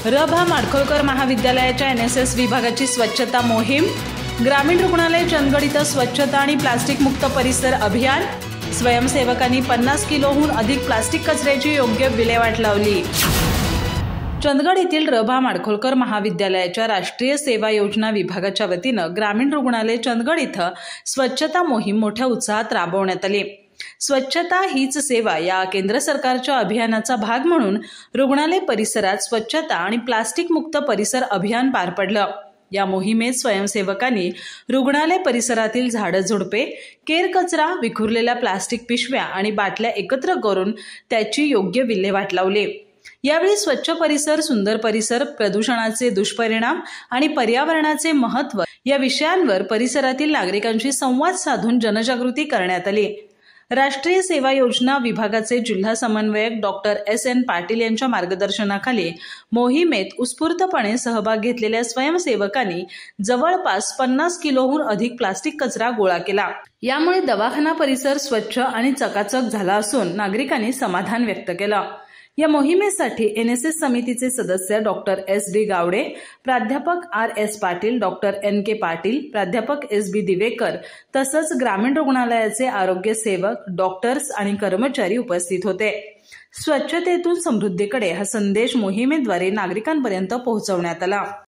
रभा माडखोलकर महाविद्यालयाच्या एनएसएस विभागाची स्वच्छता मोहीम, ग्रामीण रुग्णालय चंदगड इथं स्वच्छता आणि प्लास्टिक मुक्त परिसर अभियान, स्वयंसेवकांनी 50 किलोहून अधिक प्लास्टिक कचऱ्याची योग्य विल्हेवाट लावली। चंदगड येथील रभा माडखोलकर महाविद्यालयाच्या राष्ट्रीय सेवा योजना विभागाच्या वतीनं ग्रामीण रुग्णालय चंदगड इथं स्वच्छता मोहीम मोठ्या उत्साहात राबवण्यात आली। स्वच्छता हीच सेवा या केंद्र सरकारच्या अभियानाचा भाग म्हणून रुग्णालय परिसरात स्वच्छता आणि प्लास्टिक मुक्त परिसर अभियान पार पडलं। या मोहिमेत स्वयंसेवकांनी रुग्णालय परिसरातील झाडं झुडपे, केर कचरा, विखुरलेल्या प्लास्टिक पिशव्या आणि बाटल्या एकत्र करून त्याची योग्य विल्हेवाट लावली। यावेळी स्वच्छ परिसर, सुंदर परिसर, प्रदूषणाचे दुष्परिणाम आणि पर्यावरणाचे महत्त्व या विषयांवर परिसरातील नागरिकांशी संवाद साधून जनजागृती करण्यात आली। राष्ट्रीय सेवा योजना विभागाचे जिल्हा समन्वयक डॉक्टर एस.एन. पाटील यांच्या मार्गदर्शनाखाली मोहिमेत उत्स्फूर्तपणे सहभाग घेतलेल्या स्वयंसेवकांनी जवळपास 50 किलोहून अधिक प्लास्टिक कचरा गोळा केला। यामुळे दवाखाना परिसर स्वच्छ आणि चकाचक झाला असून नागरिकांनी समाधान व्यक्त केलं। या मोहिमेसाठी एनएसएस समितीचे सदस्य डॉक्टर एस.डी. गावडे, प्राध्यापक R S. Patil, doctor N K. Patil, प्राध्यापक एस.बी. दिवेकर तसंच ग्रामीण रुग्णालयाचे आरोग्य सेवक, डॉक्टर्स आणि कर्मचारी उपस्थित होते। स्वच्छतेतून समृद्धीकडे हा संदेश मोहिमेद्वारे नागरिकांपर्यंत पोहोचवण्यात आला।